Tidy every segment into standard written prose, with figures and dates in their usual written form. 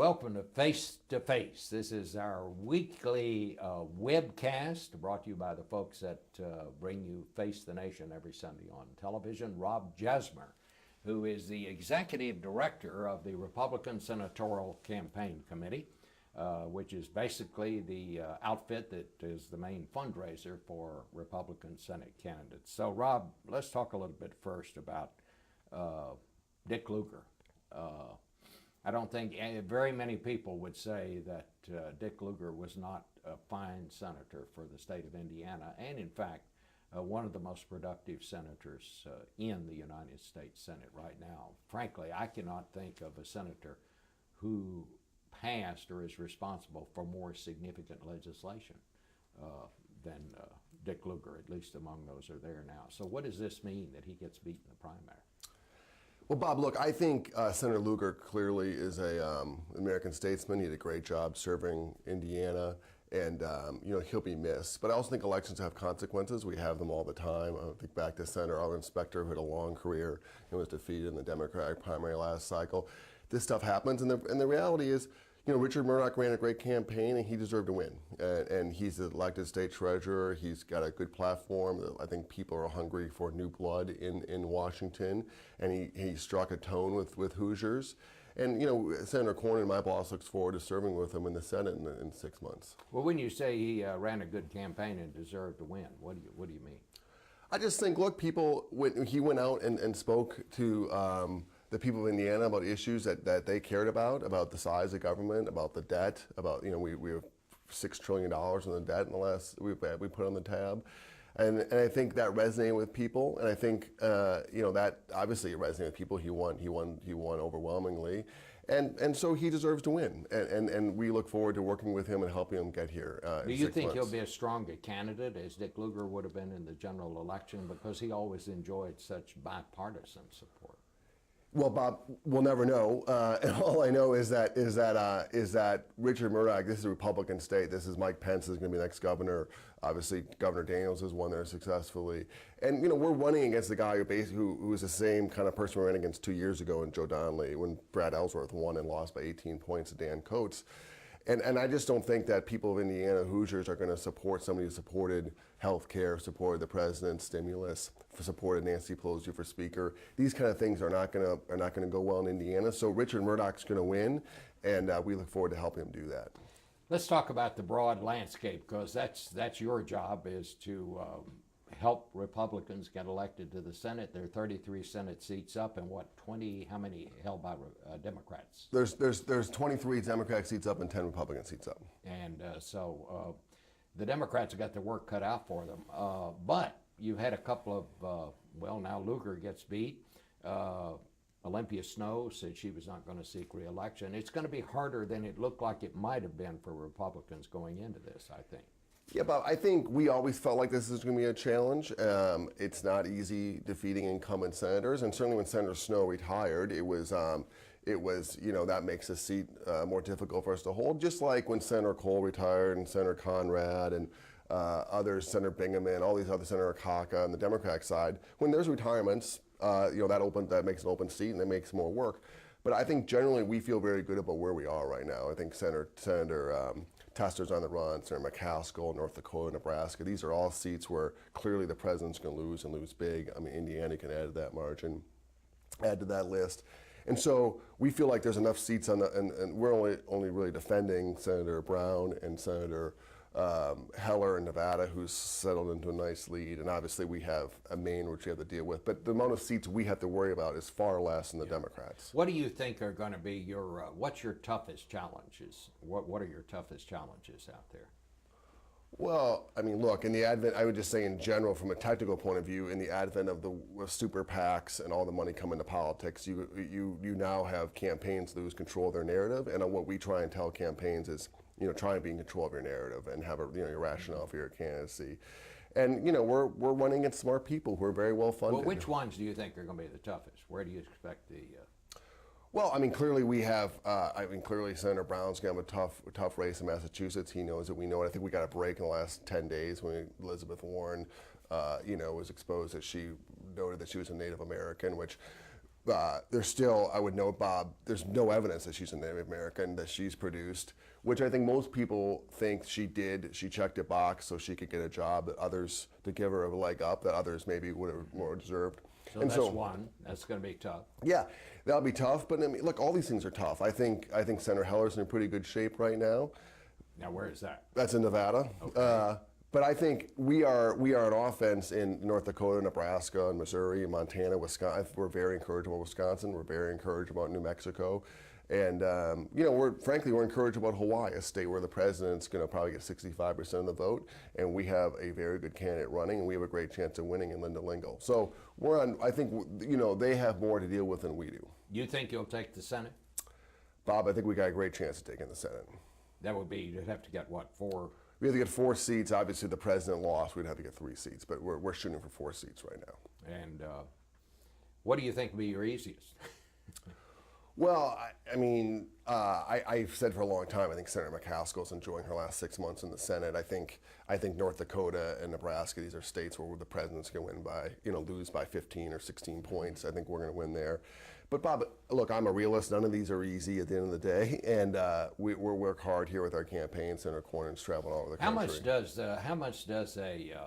Welcome to Face to Face. This is our weekly webcast brought to you by the folks that bring you Face the Nation every Sunday on television. Rob Jesmer, who is the executive director of the Republican Senatorial Campaign Committee, which is basically the outfit that is the main fundraiser for Republican Senate candidates. So, Rob, let's talk a little bit first about Dick Lugar. I don't think very many people would say that Dick Lugar was not a fine senator for the state of Indiana, and in fact, one of the most productive senators in the United States Senate right now. Frankly, I cannot think of a senator who passed or is responsible for more significant legislation than Dick Lugar, at least among those who are there now. So what does this mean that he gets beat in the primary? Well, Bob, look, I think Senator Lugar clearly is an American statesman. He did a great job serving Indiana, and he'll be missed. But I also think elections have consequences. We have them all the time. I think back to Senator Alvin Specter, who had a long career and was defeated in the Democratic primary last cycle. This stuff happens, and the reality is, Richard Mourdock ran a great campaign, and he deserved to win. And he's the elected state treasurer. He's got a good platform. I think people are hungry for new blood in Washington, and he struck a tone with Hoosiers. And Senator Cornyn, my boss, looks forward to serving with him in the Senate in 6 months. Well, when you say he ran a good campaign and deserved to win, what do you mean? I just think, look, when he went out and spoke to the people of Indiana about issues that they cared about the size of government, about the debt, about, we have $6 trillion in the debt in the last, we put on the tab. And I think that resonated with people, and I think that obviously it resonated with people. He won overwhelmingly, and so he deserves to win. And we look forward to working with him and helping him get here. Do you think he'll be as strong a candidate as Dick Lugar would have been in the general election, because he always enjoyed such bipartisan support? Well, Bob, we'll never know. And all I know is that Richard Mourdock, this is a Republican state. This is Mike Pence is going to be the next governor. Obviously, Governor Daniels has won there successfully. And we're running against the guy who was the same kind of person we ran against 2 years ago in Joe Donnelly, when Brad Ellsworth won and lost by 18 points to Dan Coates. And I just don't think that people of Indiana, Hoosiers, are going to support somebody who supported health care, supported the president's stimulus, supported Nancy Pelosi for speaker. These kind of things are not going to go well in Indiana. So Richard Mourdock's going to win, and we look forward to helping him do that. Let's talk about the broad landscape, because that's your job, is to help Republicans get elected to the Senate. There are 33 Senate seats up, and how many held by Democrats? There's 23 Democratic seats up and 10 Republican seats up. And so the Democrats have got their work cut out for them. But you had a couple of, now Lugar gets beat. Olympia Snowe said she was not going to seek re-election. It's going to be harder than it looked like it might have been for Republicans going into this, I think. Yeah, Bob, I think we always felt like this is going to be a challenge. It's not easy defeating incumbent senators, and certainly when Senator Snowe retired, it was that makes the seat more difficult for us to hold. Just like when Senator Cole retired and Senator Conrad and others, Senator Bingaman, all these other Senator Kaka on the Democratic side, when there's retirements, that makes an open seat and that makes more work. But I think generally we feel very good about where we are right now. I think Senator Tester's on the run, Senator McCaskill, North Dakota, Nebraska. These are all seats where clearly the president's going to lose and lose big. I mean, Indiana can add to that margin, add to that list. And so we feel like there's enough seats and we're only really defending Senator Brown and Senator Heller in Nevada, who's settled into a nice lead, and obviously we have a Maine which we have to deal with. But the amount of seats we have to worry about is far less than the Democrats. What do you think are going to be what's your toughest challenges? What are your toughest challenges out there? Well, I mean, look, in the advent, I would just say in general, from a technical point of view, in the advent of the super PACs and all the money coming to politics, you now have campaigns lose control of their narrative, and what we try and tell campaigns is, try and be in control of your narrative and have your rationale for your candidacy. And we're running against smart people who are very well funded. Well, which ones do you think are going to be the toughest? Where do you expect the? Well, I mean, clearly we have. Clearly Senator Brown's going to have a tough race in Massachusetts. He knows it. We know it. I think we got a break in the last 10 days when Elizabeth Warren, was exposed that she noted that she was a Native American, which there's still, I would note, Bob, there's no evidence that she's a Native American that she's produced, which I think most people think she did. She checked a box so she could get a job that others, to give her a leg up, that others maybe would have more deserved. So that's one. That's going to be tough. Yeah, that'll be tough. But I mean, look, all these things are tough. I think Senator Heller's in pretty good shape right now. Now, where is that? That's in Nevada. Okay. But I think we are an offense in North Dakota, Nebraska, and Missouri, and Montana, Wisconsin. We're very encouraged about Wisconsin. We're very encouraged about New Mexico. And, we're encouraged about Hawaii, a state where the president's going to probably get 65% of the vote. And we have a very good candidate running, and we have a great chance of winning in Linda Lingle. So I think, they have more to deal with than we do. You think you'll take the Senate? Bob, I think we got a great chance of taking the Senate. That would be, you'd have to get what, 4? We have to get 4 seats. Obviously, the president lost. We'd have to get 3 seats, but we're shooting for 4 seats right now. And what do you think would be your easiest? Well, I've said for a long time, I think Senator McCaskill's enjoying her last 6 months in the Senate. I think North Dakota and Nebraska, these are states where the president's going to win by, lose by 15 or 16 points. I think we're going to win there. But Bob, look, I'm a realist. None of these are easy at the end of the day, and we work hard here with our campaign. Senator Cornyn's traveling all over the country. How much does a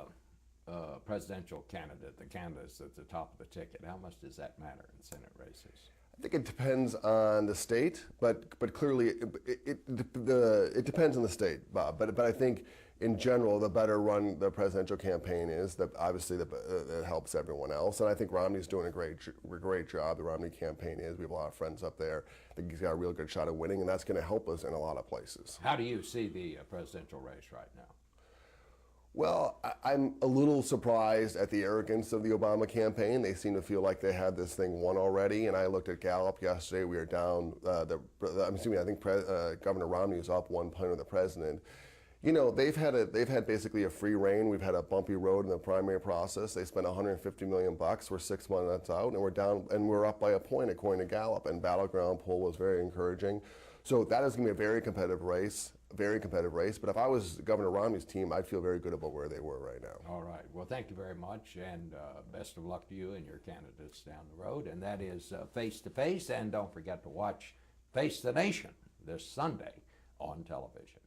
presidential candidate, the candidates at the top of the ticket, how much does that matter in Senate races? I think it depends on the state, but clearly it depends on the state, Bob. But I think in general, the better run the presidential campaign is, obviously it helps everyone else. And I think Romney's doing a great job. The Romney campaign is. We have a lot of friends up there. I think he's got a real good shot at winning, and that's going to help us in a lot of places. How do you see the presidential race right now? Well, I'm a little surprised at the arrogance of the Obama campaign. They seem to feel like they had this thing won already. And I looked at Gallup yesterday. We are down. I think Governor Romney is up 1 point of the president. They've had basically a free reign. We've had a bumpy road in the primary process. They spent $150 million. We're 6 months out, and we're down, and we're up by a point according to Gallup. And Battleground poll was very encouraging. So that is going to be a very competitive race. But if I was Governor Romney's team, I'd feel very good about where they were right now. All right. Well, thank you very much, and best of luck to you and your candidates down the road. And that is Face to Face. And don't forget to watch Face the Nation this Sunday on television.